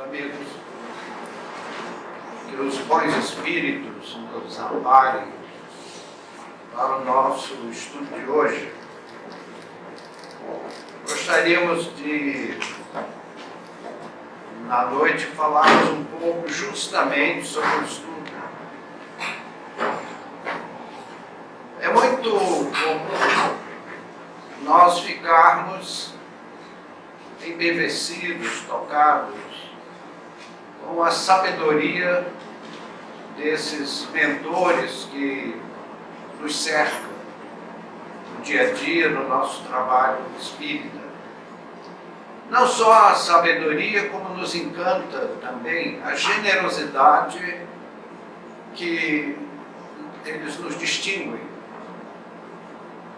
amigos, que os bons espíritos nos amparem para o nosso estudo de hoje. Gostaríamos de, na noite, falarmos um pouco justamente sobre o estudo. É muito comum nós ficarmos embevecidos, tocados com a sabedoria desses mentores que nos cercam no dia a dia, no nosso trabalho espírita. Não só a sabedoria, como nos encanta também a generosidade que eles nos distinguem.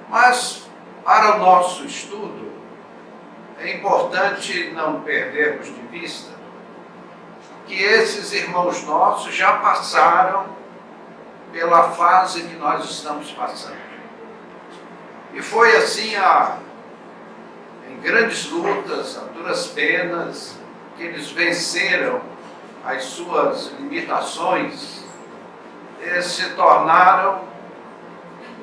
Mas, para o nosso estudo, é importante não perdermos de vista que esses irmãos nossos já passaram pela fase que nós estamos passando. E foi assim, em grandes lutas, a duras penas, que eles venceram as suas limitações, eles se tornaram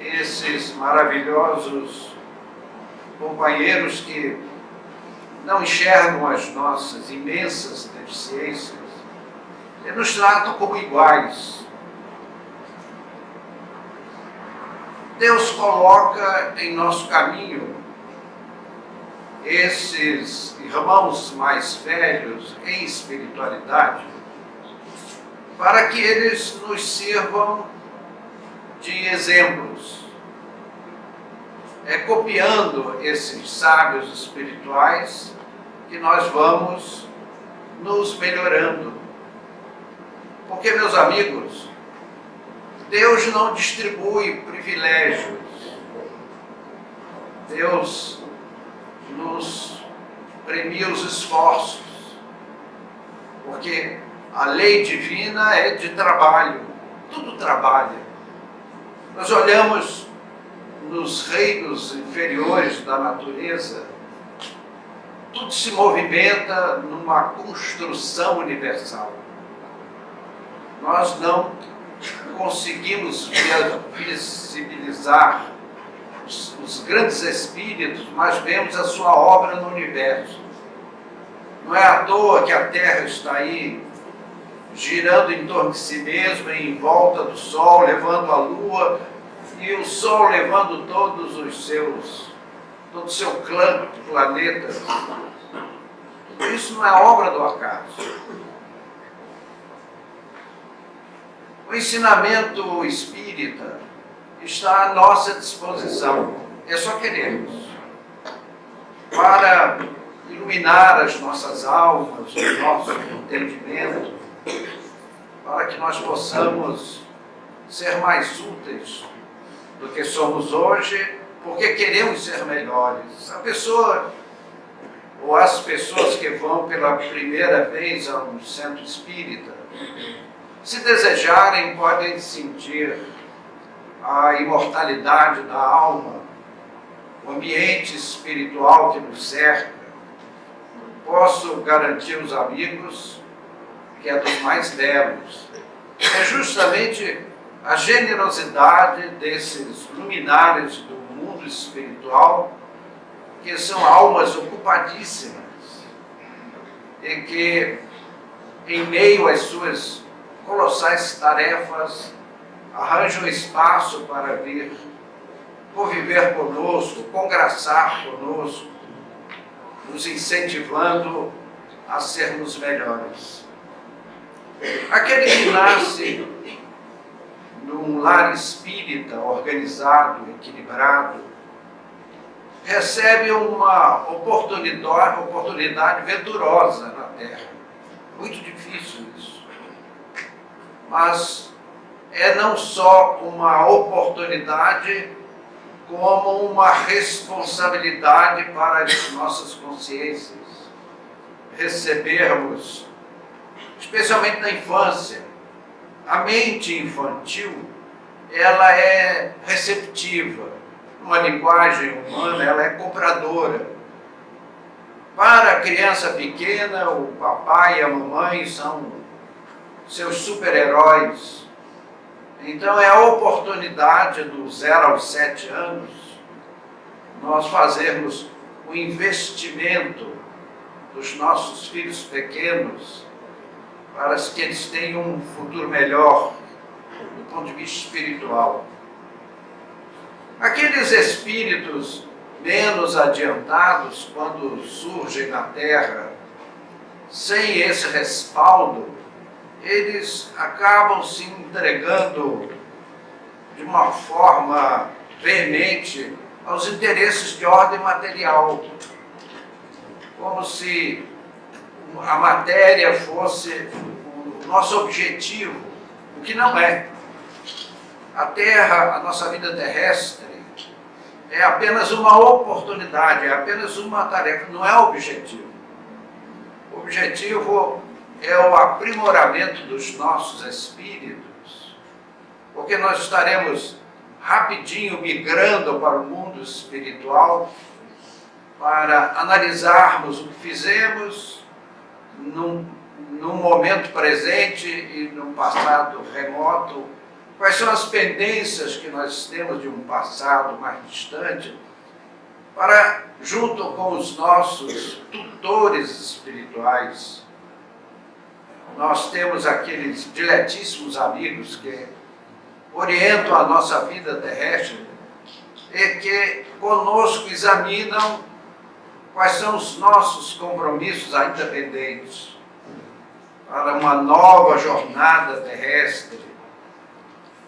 esses maravilhosos companheiros que não enxergam as nossas imensas deficiências e nos tratam como iguais. Deus coloca em nosso caminho esses irmãos mais velhos em espiritualidade para que eles nos sirvam de exemplos. É copiando esses sábios espirituais que nós vamos nos melhorando. Porque, meus amigos, Deus não distribui privilégios. Deus nos premia os esforços. Porque a lei divina é de trabalho. Tudo trabalha. Nós olhamos nos reinos inferiores da natureza, tudo se movimenta numa construção universal. Nós não conseguimos visibilizar os grandes espíritos, mas vemos a sua obra no universo. Não é à toa que a Terra está aí, girando em torno de si mesma, em volta do Sol, levando a Lua, e o Sol levando todo o seu clã de planetas. Isso não é obra do acaso. O ensinamento espírita está à nossa disposição. É só querermos. Para iluminar as nossas almas, o nosso entendimento, para que nós possamos ser mais úteis do que somos hoje, porque queremos ser melhores. A pessoa, ou as pessoas que vão pela primeira vez a um centro espírita, se desejarem, podem sentir a imortalidade da alma, o ambiente espiritual que nos cerca. Posso garantir aos amigos que é dos mais belos. É justamente a generosidade desses luminares do mundo espiritual, que são almas ocupadíssimas e que, em meio às suas colossais tarefas, arranjam espaço para vir conviver conosco, congraçar conosco, nos incentivando a sermos melhores. Aquele que nasce num lar espírita organizado, equilibrado, recebe uma oportunidade venturosa na Terra. Muito difícil isso. Mas é não só uma oportunidade, como uma responsabilidade para as nossas consciências. Recebermos, especialmente na infância, a mente infantil, ela é receptiva. Uma linguagem humana, ela é compradora. Para a criança pequena, o papai e a mamãe são seus super-heróis. Então é a oportunidade dos 0 aos 7 anos nós fazermos o investimento dos nossos filhos pequenos para que eles tenham um futuro melhor do ponto de vista espiritual. Aqueles espíritos menos adiantados, quando surgem na Terra, sem esse respaldo, eles acabam se entregando de uma forma veemente aos interesses de ordem material, como se a matéria fosse o nosso objetivo, o que não é. A Terra, a nossa vida terrestre, é apenas uma oportunidade, é apenas uma tarefa, não é o objetivo. O objetivo é o aprimoramento dos nossos espíritos, porque nós estaremos rapidinho migrando para o mundo espiritual para analisarmos o que fizemos num momento presente e num passado remoto, quais são as pendências que nós temos de um passado mais distante, para, junto com os nossos tutores espirituais, nós temos aqueles diletíssimos amigos que orientam a nossa vida terrestre e que conosco examinam quais são os nossos compromissos ainda pendentes para uma nova jornada terrestre.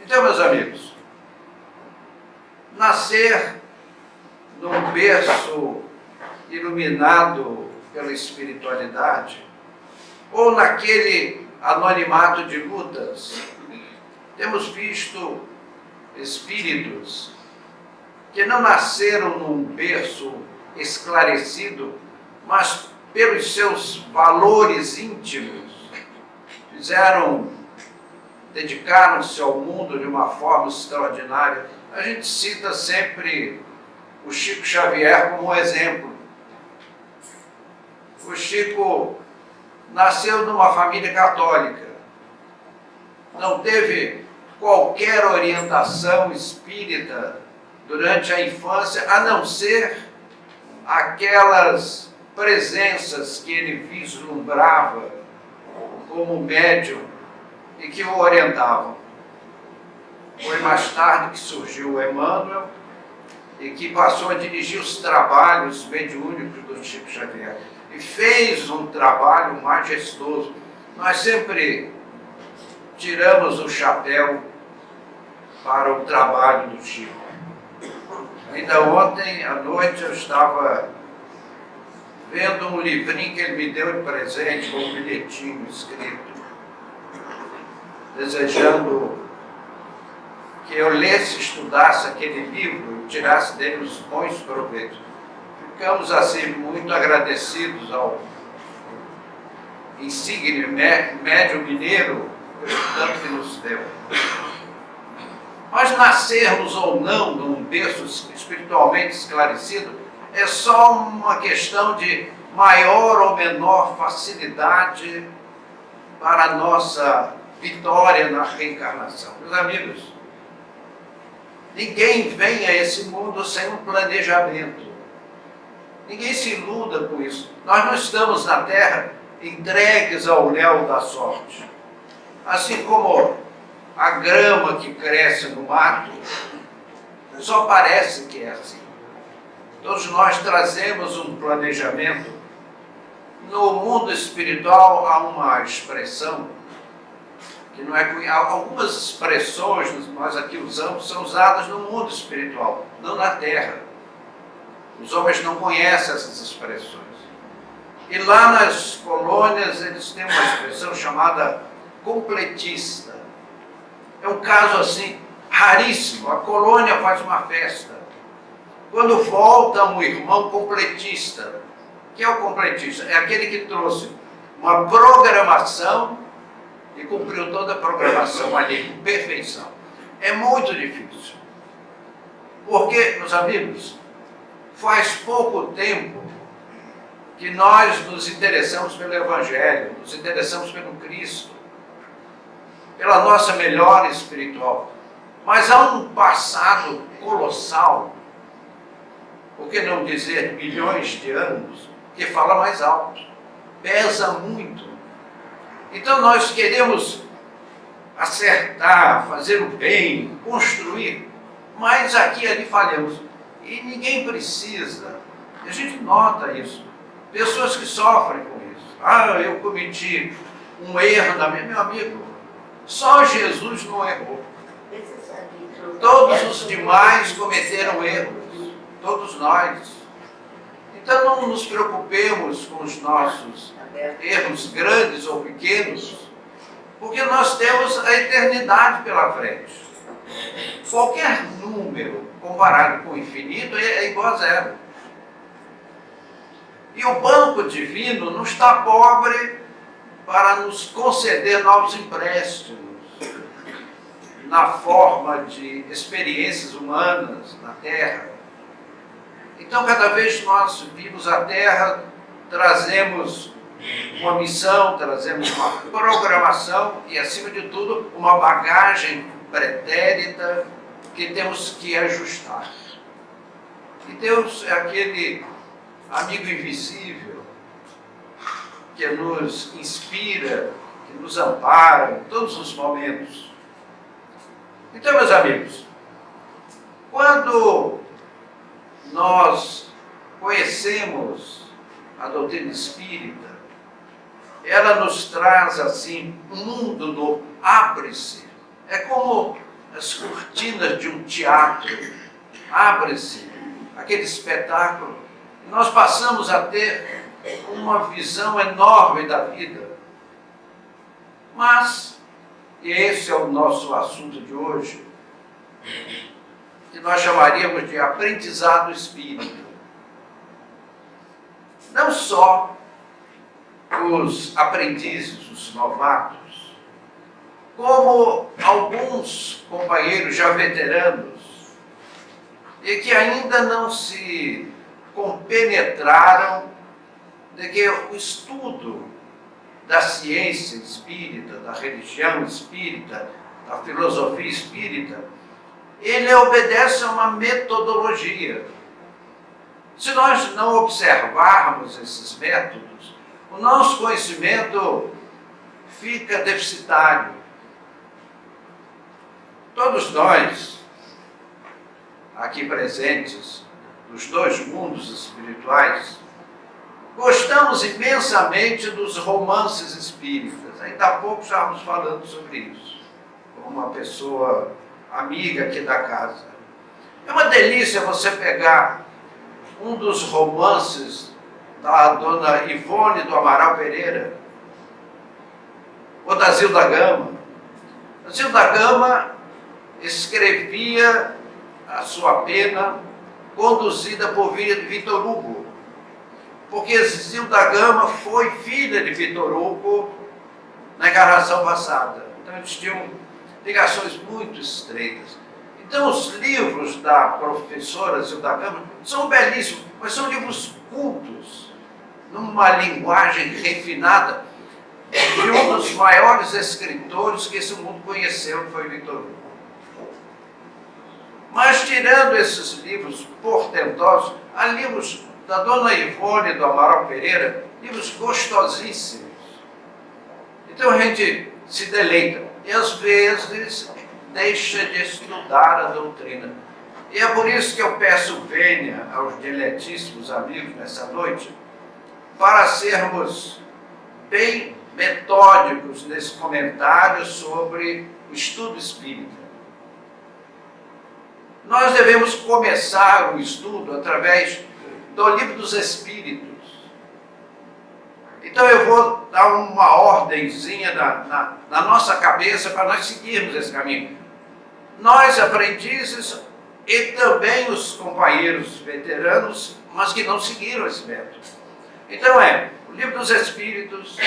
Então, meus amigos, nascer num berço iluminado pela espiritualidade, ou naquele anonimato de lutas, temos visto espíritos que não nasceram num berço esclarecido, mas pelos seus valores íntimos, dedicaram-se ao mundo de uma forma extraordinária. A gente cita sempre o Chico Xavier como um exemplo. O Chico nasceu numa família católica, não teve qualquer orientação espírita durante a infância, a não ser aquelas presenças que ele vislumbrava como médium e que o orientavam. Foi mais tarde que surgiu o Emmanuel e que passou a dirigir os trabalhos mediúnicos do Chico Xavier. E fez um trabalho majestoso. Nós sempre tiramos o chapéu para o trabalho do Chico. Ainda ontem à noite eu estava vendo um livrinho que ele me deu de presente, com um bilhetinho escrito, desejando que eu lesse, estudasse aquele livro e tirasse dele os bons proveitos. Ficamos assim muito agradecidos ao insigne médium mineiro pelo tanto que nos deu. Mas nascermos ou não num berço espiritualmente esclarecido é só uma questão de maior ou menor facilidade para a nossa vitória na reencarnação. Meus amigos, ninguém vem a esse mundo sem um planejamento. Ninguém se iluda com isso. Nós não estamos na Terra entregues ao léu da sorte. Assim como a grama que cresce no mato, só parece que é assim. Todos nós trazemos um planejamento. No mundo espiritual há uma expressão que não é... Algumas expressões que nós aqui usamos são usadas no mundo espiritual, não na Terra. Os homens não conhecem essas expressões. E lá nas colônias eles têm uma expressão chamada completista. É um caso assim raríssimo. A colônia faz uma festa. Quando volta um irmão completista, que é o completista? É aquele que trouxe uma programação e cumpriu toda a programação ali com perfeição. É muito difícil. Porque, meus amigos, faz pouco tempo que nós nos interessamos pelo Evangelho, nos interessamos pelo Cristo, pela nossa melhora espiritual. Mas há um passado colossal, por que não dizer milhões de anos, que fala mais alto, pesa muito. Então nós queremos acertar, fazer o bem, construir, mas aqui e ali falhamos. E ninguém precisa, a gente nota isso, pessoas que sofrem com isso. Ah, eu cometi um erro na minha, meu amigo, só Jesus não errou. Todos os demais cometeram erros, todos nós. Então não nos preocupemos com os nossos erros grandes ou pequenos, porque nós temos a eternidade pela frente. Qualquer número comparado com o infinito é igual a zero. E o banco divino não está pobre para nos conceder novos empréstimos na forma de experiências humanas na Terra. Então, cada vez que nós vimos a Terra, trazemos uma missão, trazemos uma programação e, acima de tudo, uma bagagem pretérita que temos que ajustar. E Deus é aquele amigo invisível que nos inspira, que nos ampara em todos os momentos. Então, meus amigos, quando nós conhecemos a doutrina espírita, ela nos traz assim um mundo novo, abre-se. É como as cortinas de um teatro, abre-se aquele espetáculo. Nós passamos a ter uma visão enorme da vida. Mas, e esse é o nosso assunto de hoje, que nós chamaríamos de aprendizado espírita. Não só os aprendizes, os novatos, como alguns companheiros já veteranos e que ainda não se compenetraram de que o estudo da ciência espírita, da religião espírita, da filosofia espírita, ele obedece a uma metodologia. Se nós não observarmos esses métodos, o nosso conhecimento fica deficitário. Todos nós, aqui presentes, dos dois mundos espirituais, gostamos imensamente dos romances espíritas. Ainda há pouco estávamos falando sobre isso, com uma pessoa amiga aqui da casa. É uma delícia você pegar um dos romances da dona Ivone do Amaral Pereira, ou da Zilda Gama. A Zilda Gama escrevia a sua pena conduzida por Victor Hugo, porque Zilda Gama foi filha de Victor Hugo na encarnação passada. Então eles tinham ligações muito estreitas. Então os livros da professora Zilda Gama são belíssimos, mas são livros cultos, numa linguagem refinada, de um dos maiores escritores que esse mundo conheceu, que foi Victor Hugo. Mas tirando esses livros portentosos, há livros da dona Ivone do Amaral Pereira, livros gostosíssimos. Então a gente se deleita e às vezes deixa de estudar a doutrina. E é por isso que eu peço vênia aos diletíssimos amigos nessa noite, para sermos bem metódicos nesse comentário sobre o estudo espírita. Nós devemos começar o estudo através do Livro dos Espíritos. Então eu vou dar uma ordenzinha na nossa cabeça para nós seguirmos esse caminho. Nós, aprendizes, e também os companheiros veteranos, mas que não seguiram esse método. Então o Livro dos Espíritos,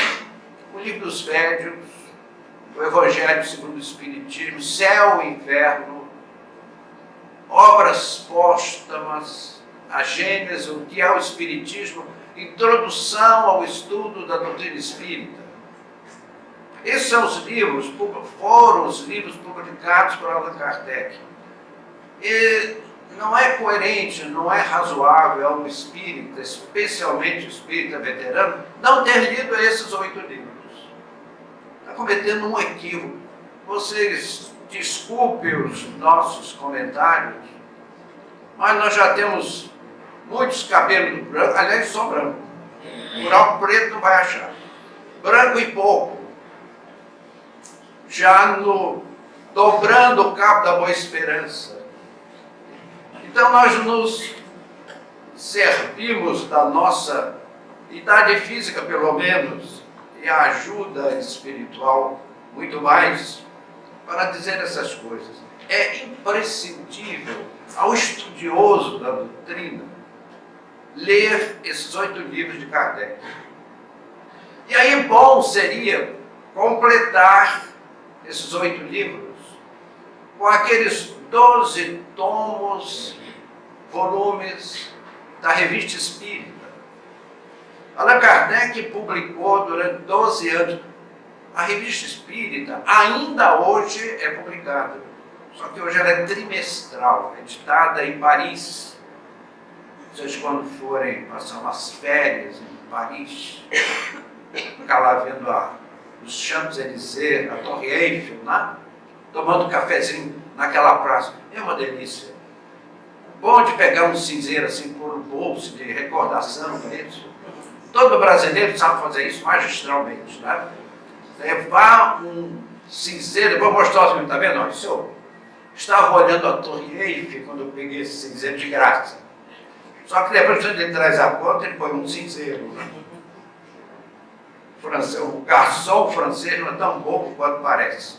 o Livro dos Médiuns, o Evangelho segundo o Espiritismo, Céu e Inferno, obras póstumas, a Gênese, o que é o Espiritismo, Introdução ao Estudo da Doutrina Espírita. Esses são os livros, foram os livros publicados por Allan Kardec. E não é coerente, não é razoável a um espírita, especialmente o espírita veterano, não ter lido esses 8 livros. Está cometendo um equívoco. Vocês desculpem os nossos comentários, mas nós já temos muitos cabelos brancos, aliás, só branco. Buraco preto não vai achar. Branco e pouco. Já dobrando o cabo da Boa Esperança. Então nós nos servimos da nossa idade física, pelo menos, e a ajuda espiritual, muito mais, para dizer essas coisas. É imprescindível ao estudioso da doutrina ler esses 8 livros de Kardec. E aí bom seria completar esses 8 livros com aqueles 12 tomos, volumes da Revista Espírita. Allan Kardec publicou durante 12 anos. A Revista Espírita ainda hoje é publicada, só que hoje ela é trimestral, editada em Paris. Vocês, quando forem passar umas férias em Paris, ficar lá vendo os Champs-Élysées, a Torre Eiffel, né? Tomando um cafezinho naquela praça, é uma delícia. Bom de pegar um cinzeiro assim por um bolso de recordação, não é isso? Todo brasileiro sabe fazer isso magistralmente, né? Levar um cinzeiro, vou mostrar o seguinte, está vendo? Olha, o senhor estava olhando a Torre Eiffel quando eu peguei esse cinzeiro de graça. Só que depois, quando ele traz a conta, ele põe um cinzeiro. O garçom francês não é tão bobo quanto parece.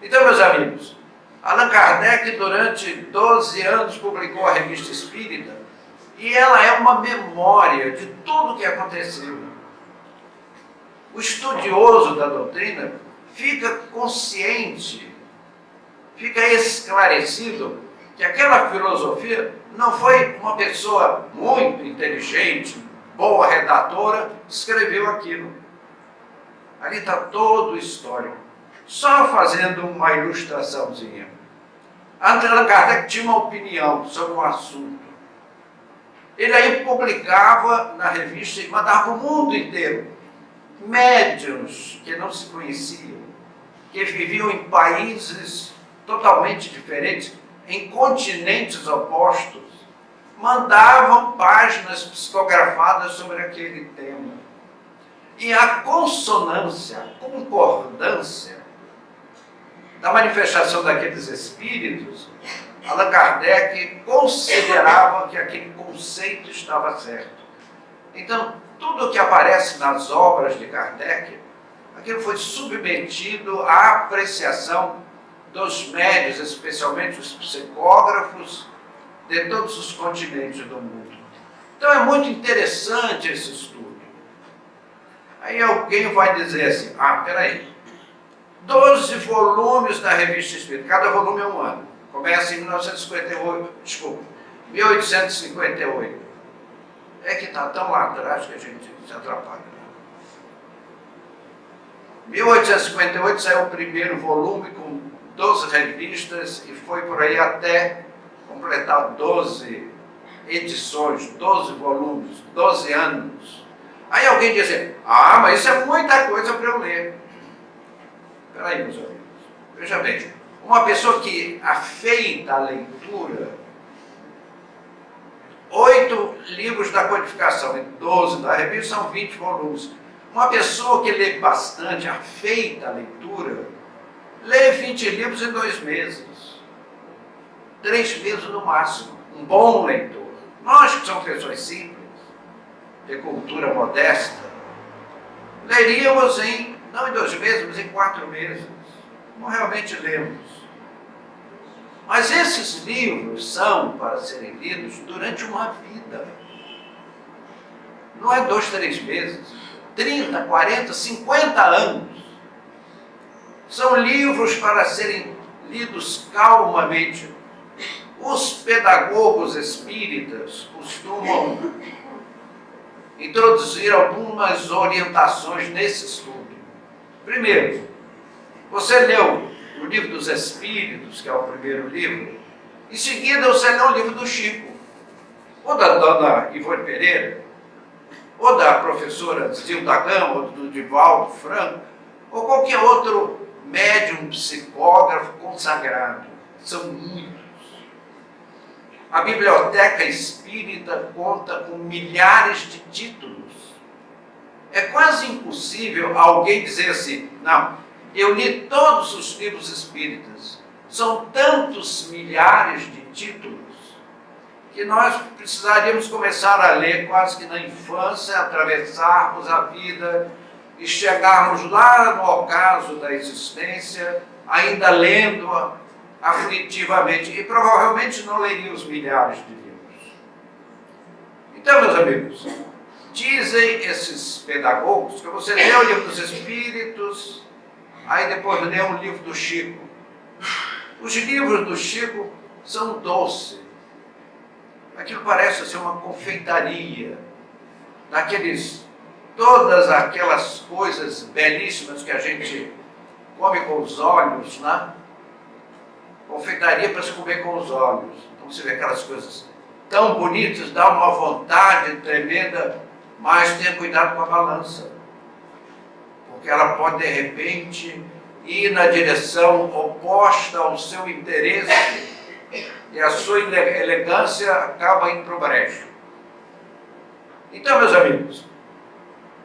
Então, meus amigos, Allan Kardec, durante 12 anos, publicou a Revista Espírita, e ela é uma memória de tudo o que aconteceu. O estudioso da doutrina fica consciente, fica esclarecido que aquela filosofia não foi uma pessoa muito inteligente, boa redatora, que escreveu aquilo. Ali está todo o histórico. Só fazendo uma ilustraçãozinha. Allan Kardec tinha uma opinião sobre um assunto. Ele aí publicava na revista e mandava para o mundo inteiro. Médiuns que não se conheciam, que viviam em países totalmente diferentes, em continentes opostos, mandavam páginas psicografadas sobre aquele tema. E a consonância, a concordância da manifestação daqueles espíritos, Allan Kardec considerava que aquele conceito estava certo. Então, tudo que aparece nas obras de Kardec, aquilo foi submetido à apreciação dos médios, especialmente os psicógrafos de todos os continentes do mundo. Então é muito interessante esse estudo. Aí alguém vai dizer assim, peraí, 12 volumes da Revista Espírita, cada volume é um ano. Começa em 1858. É que está tão lá atrás que a gente se atrapalha. 1858 saiu o primeiro volume com 12 revistas e foi por aí até completar 12 edições, 12 volumes, 12 anos. Aí alguém diz assim, mas isso é muita coisa para eu ler. Espera aí, meus amigos. Veja bem, uma pessoa que afeita a leitura, 8 livros da codificação e 12 da revista são 20 volumes. Uma pessoa que lê bastante, afeita a leitura, lê 20 livros em 2 meses. 3 meses no máximo. Um bom leitor. Nós que somos pessoas simples, de cultura modesta, leríamos não em 2 meses, mas em 4 meses. Não realmente lemos. Mas esses livros são para serem lidos durante uma vida. Não é 2, 3 meses. 30, 40, 50 anos. São livros para serem lidos calmamente. Os pedagogos espíritas costumam introduzir algumas orientações nesse estudo. Primeiro, você leu o Livro dos Espíritos, que é o primeiro livro. Em seguida, você leu o livro do Chico, ou da dona Ivone Pereira, ou da professora Zilda Gama, ou do Divaldo Franco, ou qualquer outro médium psicógrafo consagrado. São muitos. A Biblioteca Espírita conta com milhares de títulos. É quase impossível alguém dizer assim, não, eu li todos os livros espíritas. São tantos milhares de títulos que nós precisaríamos começar a ler quase que na infância, atravessarmos a vida e chegarmos lá no ocaso da existência, ainda lendo-a aflitivamente, e provavelmente não leríamos milhares de livros. Então, meus amigos, dizem esses pedagogos que você lê o Livro dos Espíritos, aí depois lê um livro do Chico. Os livros do Chico são doces. Aquilo parece ser uma confeitaria, todas aquelas coisas belíssimas que a gente come com os olhos, né? Confeitaria para se comer com os olhos. Então você vê aquelas coisas tão bonitas, dá uma vontade tremenda, mas tenha cuidado com a balança, porque ela pode de repente ir na direção oposta ao seu interesse e a sua elegância acaba indo para o brejo. Então, meus amigos,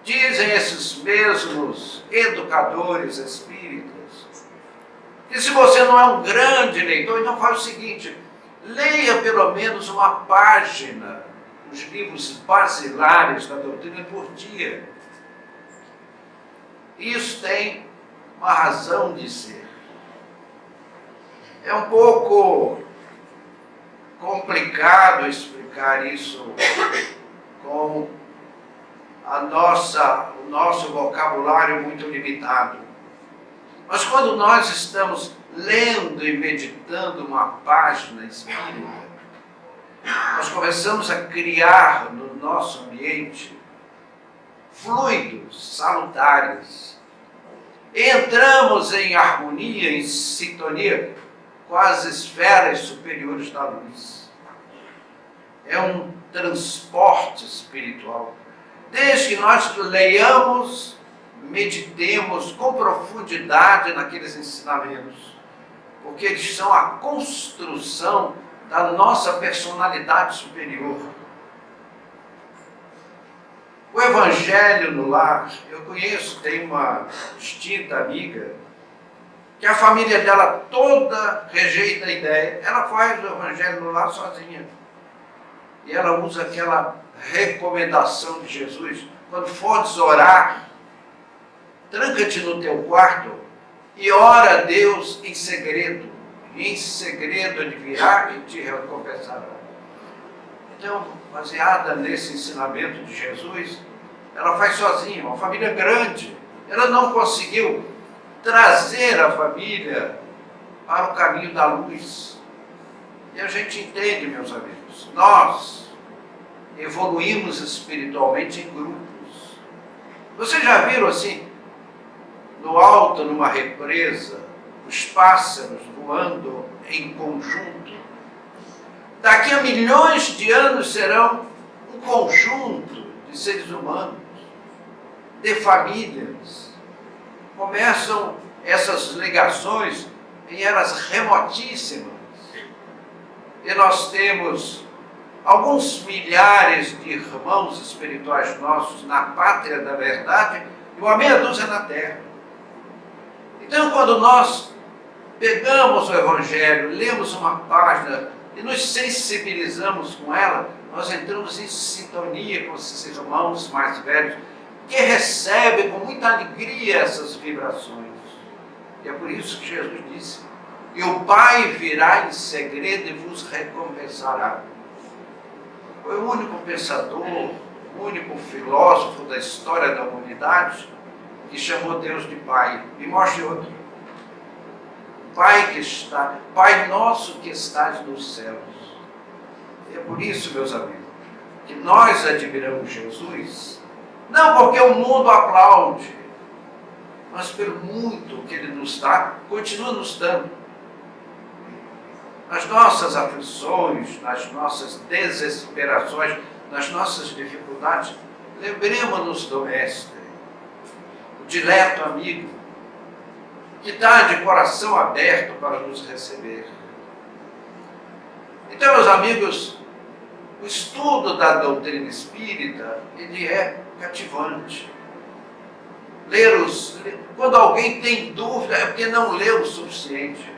dizem esses mesmos educadores espíritas que se você não é um grande leitor, então faz o seguinte, leia pelo menos uma página dos livros basilares da doutrina por dia. Isso tem uma razão de ser. É um pouco complicado explicar isso com o nosso vocabulário muito limitado. Mas quando nós estamos lendo e meditando uma página espírita, nós começamos a criar no nosso ambiente fluidos salutares. Entramos em harmonia, em sintonia com as esferas superiores da luz. É um transporte espiritual. Desde que nós leiamos, meditemos com profundidade naqueles ensinamentos, porque eles são a construção da nossa personalidade superior. O Evangelho no Lar, eu conheço, tem uma distinta amiga, que a família dela toda rejeita a ideia. Ela faz o Evangelho no Lar sozinha. E ela usa aquela recomendação de Jesus, quando fores orar, tranca-te no teu quarto e ora a Deus em segredo. E em segredo Ele virá e te recompensará. Então, baseada nesse ensinamento de Jesus, ela faz sozinha, uma família grande. Ela não conseguiu trazer a família para o caminho da luz. E a gente entende, meus amigos, nós evoluímos espiritualmente em grupos. Vocês já viram assim, no alto, numa represa, os pássaros voando em conjunto? Daqui a milhões de anos serão um conjunto de seres humanos, de famílias. Começam essas ligações em eras remotíssimas. E nós temos alguns milhares de irmãos espirituais nossos na pátria da verdade e uma meia dúzia na terra. Então, quando nós pegamos o Evangelho, lemos uma página e nos sensibilizamos com ela, nós entramos em sintonia com esses irmãos mais velhos, que recebem com muita alegria essas vibrações. E é por isso que Jesus disse, e o Pai virá em segredo e vos recompensará. Foi o único pensador, o único filósofo da história da humanidade que chamou Deus de Pai. Me mostre outro. Pai nosso que estás nos céus. E é por isso, meus amigos, que nós admiramos Jesus, não porque o mundo aplaude, mas pelo muito que Ele nos dá, continua nos dando. Nas nossas aflições, nas nossas desesperações, nas nossas dificuldades, lembremos-nos do Mestre, o dileto amigo, que está de coração aberto para nos receber. Então, meus amigos, o estudo da doutrina espírita, ele é cativante. Quando alguém tem dúvida, é porque não leu o suficiente.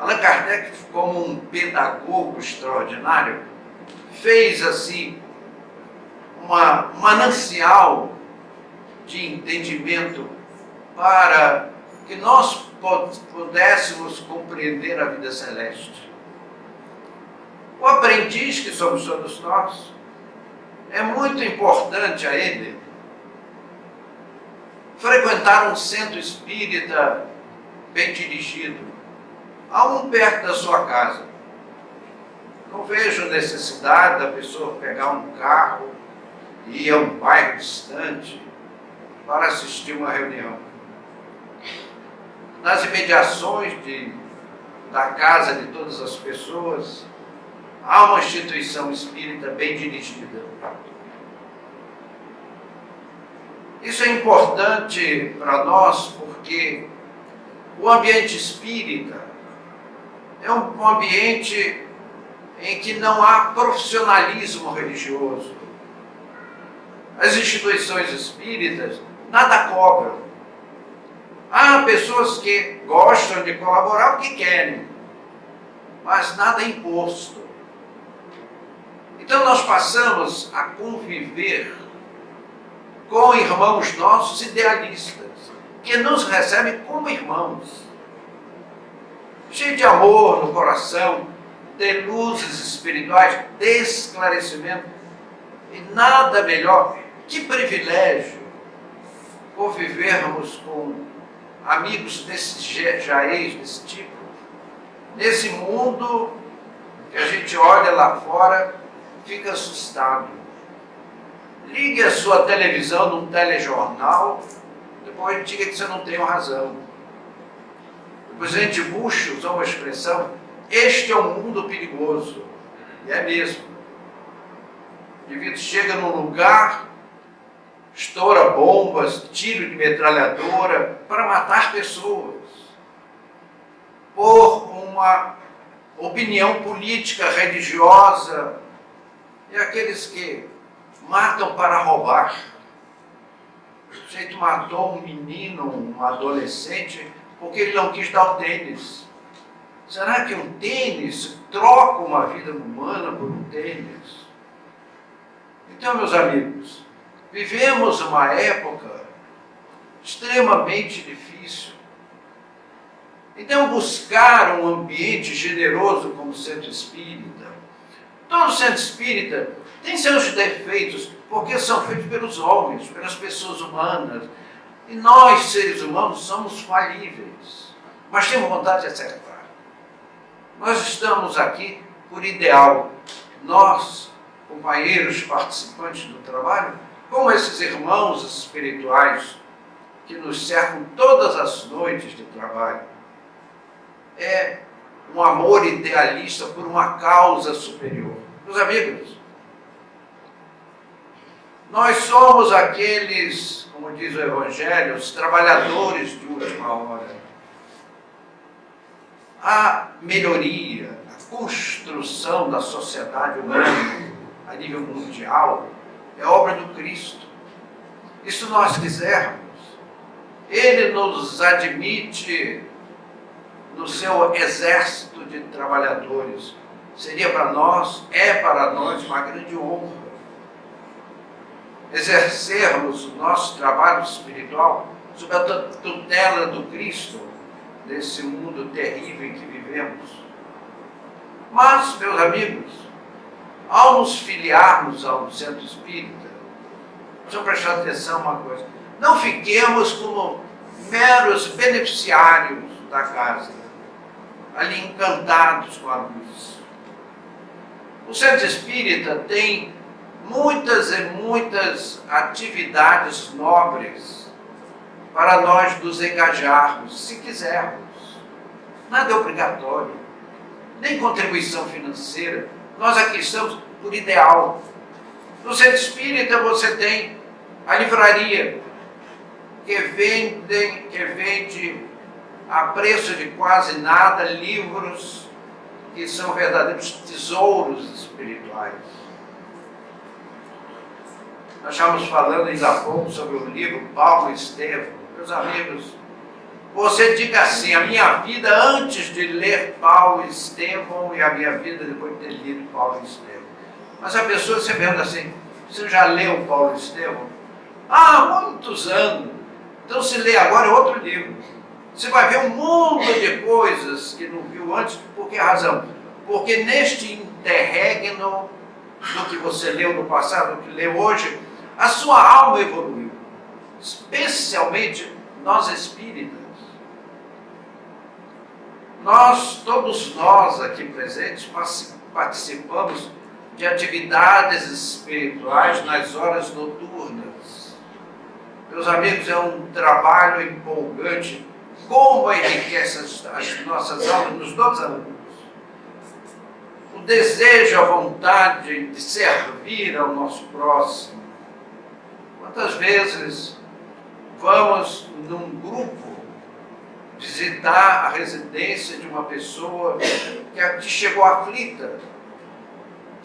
Allan Kardec, como um pedagogo extraordinário, fez assim um manancial de entendimento para que nós pudéssemos compreender a vida celeste. O aprendiz que somos todos nós, é muito importante a ele frequentar um centro espírita bem dirigido, há um perto da sua casa. Não vejo necessidade da pessoa pegar um carro e ir a um bairro distante para assistir uma reunião. Nas imediações da casa de todas as pessoas, há uma instituição espírita bem dirigida. Isso é importante para nós porque o ambiente espírita é um ambiente em que não há profissionalismo religioso. As instituições espíritas nada cobram. Há pessoas que gostam de colaborar porque querem, mas nada é imposto. Então nós passamos a conviver com irmãos nossos idealistas, que nos recebem como irmãos, cheios de amor no coração, de luzes espirituais, de esclarecimento. E nada melhor, que privilégio, convivermos com amigos desse jaez, desse tipo, nesse mundo que a gente olha lá fora, fica assustado. Ligue a sua televisão num telejornal, depois diga que você não tem razão. O presidente Bush usou uma expressão: este é um mundo perigoso. E é mesmo. O indivíduo chega num lugar, estoura bombas, tiro de metralhadora para matar pessoas por uma opinião política, religiosa, e aqueles que matam para roubar. O sujeito matou um menino, um adolescente, porque ele não quis dar o tênis. Será que um tênis troca uma vida humana por um tênis? Então, meus amigos, vivemos uma época extremamente difícil. Então, buscar um ambiente generoso como centro espírita. Todo centro espírita tem seus defeitos, porque são feitos pelos homens, pelas pessoas humanas. E nós, seres humanos, somos falíveis, mas temos vontade de acertar. Nós estamos aqui por ideal. Nós, companheiros participantes do trabalho, como esses irmãos espirituais que nos cercam todas as noites de trabalho. É um amor idealista por uma causa superior. Meus amigos, nós somos aqueles, como diz o Evangelho, os trabalhadores de última hora. A melhoria, a construção da sociedade humana a nível mundial é obra do Cristo. E se nós quisermos, Ele nos admite no seu exército de trabalhadores. Seria para nós, é para nós uma grande honra exercermos o nosso trabalho espiritual sob a tutela do Cristo, nesse mundo terrível em que vivemos. Mas, meus amigos, ao nos filiarmos a um centro espírita, precisamos prestar atenção a uma coisa: não fiquemos como meros beneficiários da casa, ali encantados com a luz. O centro espírita tem muitas e muitas atividades nobres para nós nos engajarmos, se quisermos. Nada é obrigatório, nem contribuição financeira. Nós aqui estamos por ideal. No centro espírita você tem a livraria, que vende a preço de quase nada livros que são verdadeiros tesouros espirituais. Nós estávamos falando ainda há pouco sobre o livro Paulo e Estevão. Meus amigos, você diga assim: a minha vida antes de ler Paulo e Estevão e a minha vida depois de ter lido Paulo e Estevão. Mas a pessoa se pergunta assim: você já leu Paulo e Estevão? Há muitos anos. Então se lê agora é outro livro. Você vai ver um mundo de coisas que não viu antes. Por que razão? Porque neste interregno do que você leu no passado, do que leu hoje, a sua alma evoluiu. Especialmente nós espíritas. Todos nós aqui presentes, participamos de atividades espirituais nas horas noturnas. Meus amigos, é um trabalho empolgante. Como enriquece as nossas almas nos 2 anos. O desejo, a vontade de servir ao nosso próximo. Quantas vezes vamos num grupo visitar a residência de uma pessoa que chegou aflita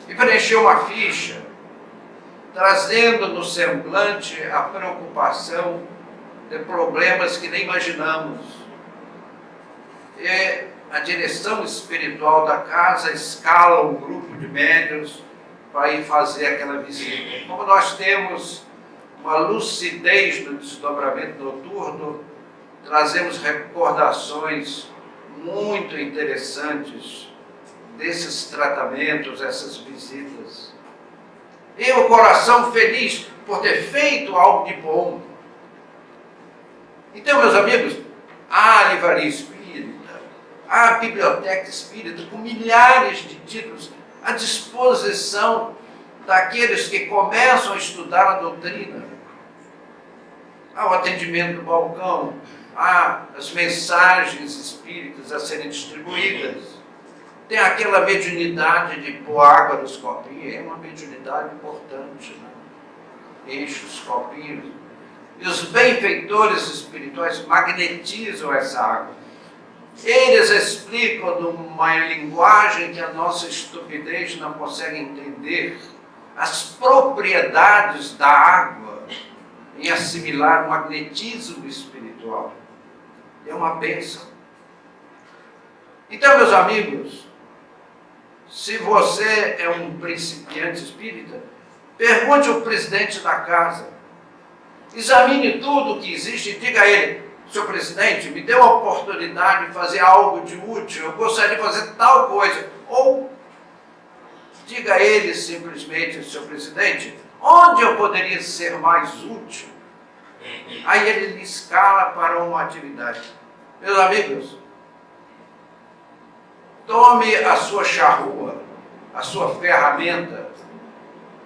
e preencheu uma ficha, trazendo no semblante a preocupação de problemas que nem imaginamos. E a direção espiritual da casa escala um grupo de médiuns para ir fazer aquela visita. Como nós temos uma lucidez no desdobramento noturno, trazemos recordações muito interessantes desses tratamentos, essas visitas. E o coração feliz por ter feito algo de bom. Então, meus amigos, há a livraria espírita, há a biblioteca espírita, com milhares de títulos à disposição daqueles que começam a estudar a doutrina. Há o atendimento do balcão, há as mensagens espíritas a serem distribuídas. Tem aquela mediunidade de pôr água nos copinhos, é uma mediunidade importante, né? Enche os copinhos. E os benfeitores espirituais magnetizam essa água. Eles explicam numa linguagem que a nossa estupidez não consegue entender as propriedades da água em assimilar o magnetismo espiritual. É uma bênção. Então, meus amigos, se você é um principiante espírita, pergunte ao presidente da casa. Examine tudo o que existe e diga a ele: senhor presidente, me dê uma oportunidade de fazer algo de útil, eu gostaria de fazer tal coisa. Ou diga a ele simplesmente: senhor presidente, onde eu poderia ser mais útil? Aí ele lhe escala para uma atividade. Meus amigos, tome a sua charrua, a sua ferramenta,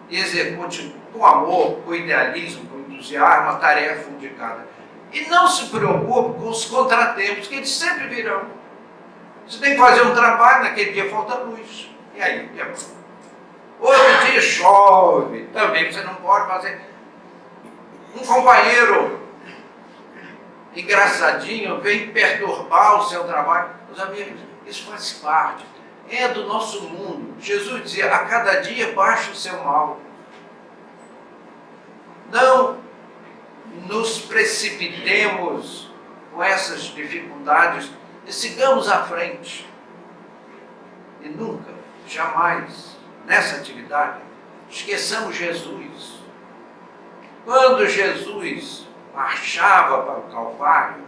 e execute com amor, com idealismo, com entusiasmo a tarefa indicada. E não se preocupe com os contratempos, que eles sempre virão. Você tem que fazer um trabalho, naquele dia falta luz. E aí? Outro dia chove, também você não pode fazer. Um companheiro engraçadinho vem perturbar o seu trabalho. Meus amigos, isso faz parte. É do nosso mundo. Jesus dizia: a cada dia baixa o seu mal. Não nos precipitemos com essas dificuldades e sigamos à frente. E nunca, jamais, nessa atividade, esqueçamos Jesus. Quando Jesus marchava para o Calvário,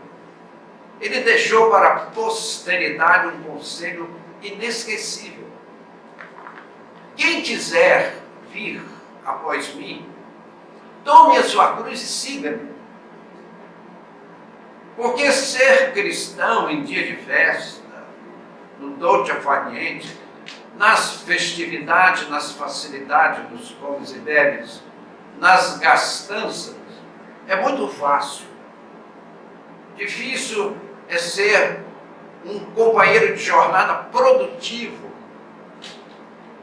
ele deixou para a posteridade um conselho inesquecível. Quem quiser vir após mim, tome a sua cruz e siga-me. Porque ser cristão em dia de festa, no dolce far niente, nas festividades, nas facilidades dos comes e bebes, nas gastanças, é muito fácil. Difícil é ser um companheiro de jornada produtivo,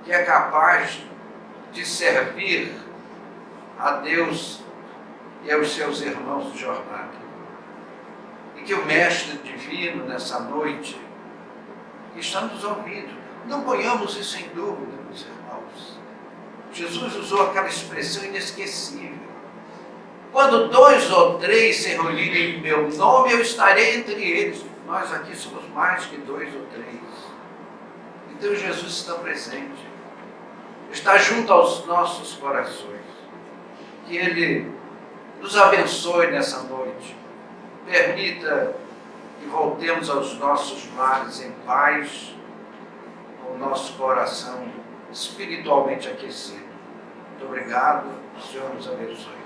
que é capaz de servir a Deus e aos seus irmãos de jornada. E que o Mestre Divino, nessa noite, que está nos ouvindo, não ponhamos isso em dúvida, meus irmãos. Jesus usou aquela expressão inesquecível. Quando 2 ou 3 se reunirem em meu nome, eu estarei entre eles. Nós aqui somos mais que 2 ou 3. Então Jesus está presente. Está junto aos nossos corações. Que Ele nos abençoe nessa noite. Permita que voltemos aos nossos lares em paz, com o nosso coração espiritualmente aquecido. Muito obrigado. O Senhor nos abençoe.